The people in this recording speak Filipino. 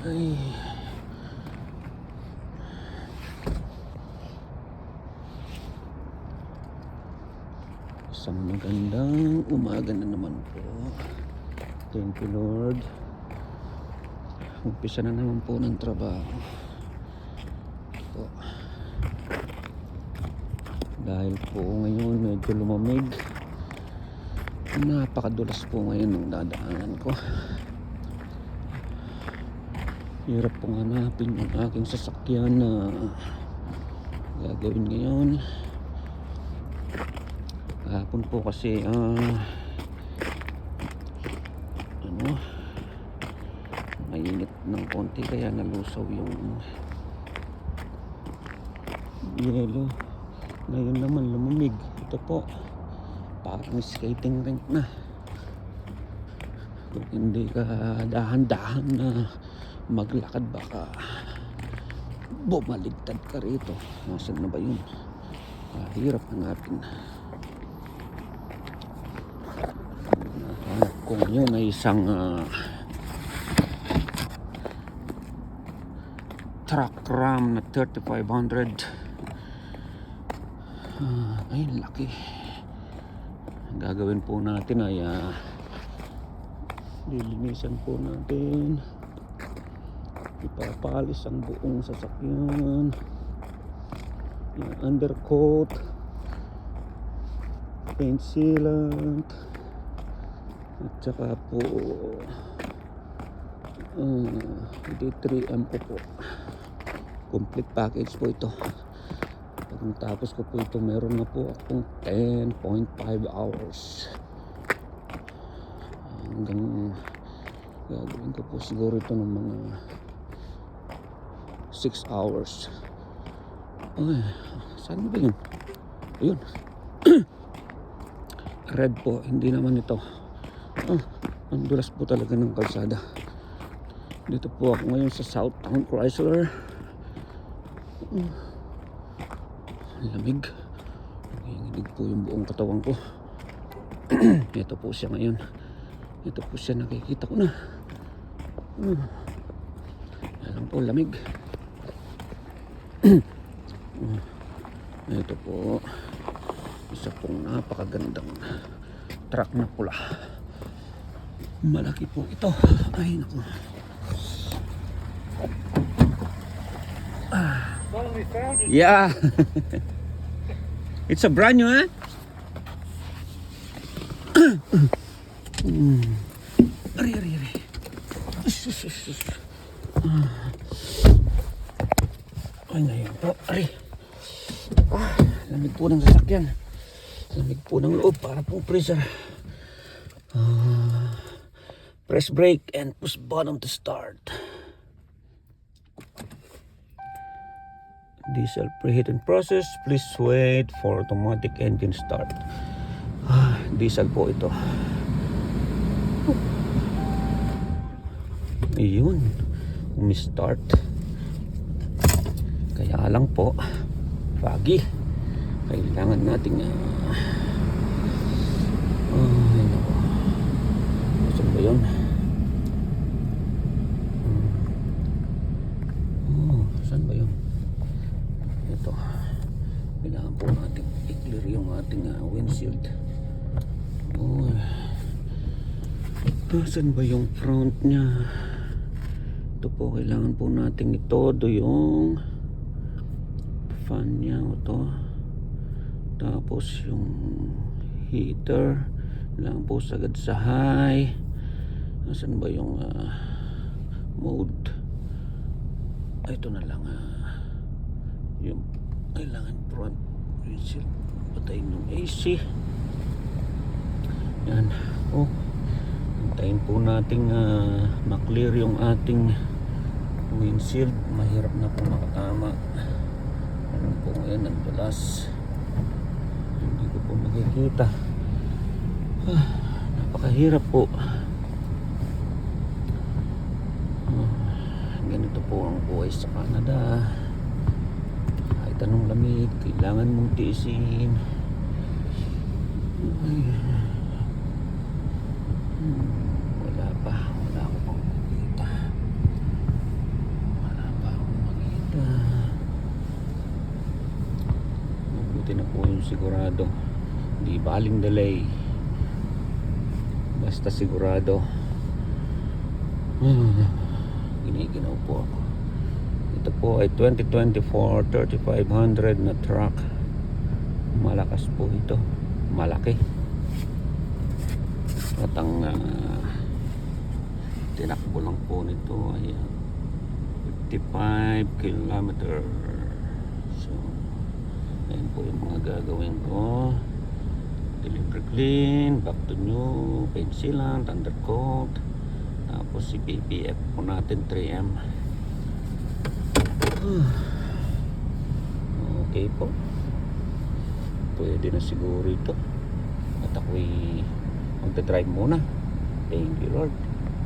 Ay. Isang magandang umaga na naman po. Thank you, Lord. Umpisa na naman po ng trabaho po. Dahil po ngayon medyo lumamig. Napakadulas po ngayon ng dadaanan ko. Hirap pong hanapin yung aking sasakyan na gagawin ngayon. Kahapon po kasi mainit ng konti kaya nalusaw yung yelo. Ngayon naman lumamig. Ito po, parang skating rink na. Kung hindi ka dahan-dahan na maglakad baka bumaligtad ka rito. Nasaan na ba yun? Hirap hanapin. Nahanap ko ngayon ay isang truck ram na 3500. Ay laki. Ang gagawin po natin ay lilinisan po natin, ipapalis ang buong sasakyan, yung undercoat, paint sealant, at saka po D3M ko po. Complete package po ito. Pagkatapos ko po ito, meron na po akong 10.5 hours. Hanggang gagawin ko po siguro ito ng mga 6 hours. Ay, saan ba yun? Ayun. Red po, hindi naman ito. Ang dulas po talaga ng kalsada. Dito po ako ngayon sa Southtown Chrysler. Lamig. Nanginginig po yung buong katawan ko. Ito po siya ngayon. Ito po siya, nakikita ko na. Alam po, lamig. Ito po, isa pong napakagandang truck na pula. Malaki po ito. Ay, naku. Yeah. It's a brand new, eh? Ari. Ay, ngayon po. Ari. Lamig po ng sasakyan. Lamig po ng loob para po freezer. Press brake and push button to start. Diesel preheating process. Please wait for automatic engine start. Diesel po ito. Ayun, umi-start. Kaya lang po, foggy. Kailangan nating saan ba yun? Saan ba yun? Ito. Kailangan po nating i-clear yung ating windshield. Saan ba yung front niya? Ito po, kailangan po nating itodo yung fan niya. Ito. Tapos yung heater. Kailangan po sagad sa high. Saan ba yung mode? Ito na lang. Yung kailangan front windshield. Patayin yung AC. Yan. Hintayin po nating maklear yung ating windshield. Mahirap na po makatama. Ano po ngayon, ang dulas. Hindi ko po makikita. Napakahirap po. Ganito po ang buhay sa Canada. Kahit anong lamig, kailangan mong tiisin. Wala pa. Wala ako pang makikita. yung sigurado. Di baling delay. Basta sigurado. Giniginaw po ako. Ito po ay 2024 3500 na truck. Malakas po ito. Malaki. At ang tinakbo lang po nito ay 55 kilometer. So ayan po yung mga gagawin ko. Delivery clean, back to new, paint sealant, undercoat, tapos si PPF po natin 3M. Okay po, pwede na siguro ito at ako'y magdadrive muna. Thank you Lord.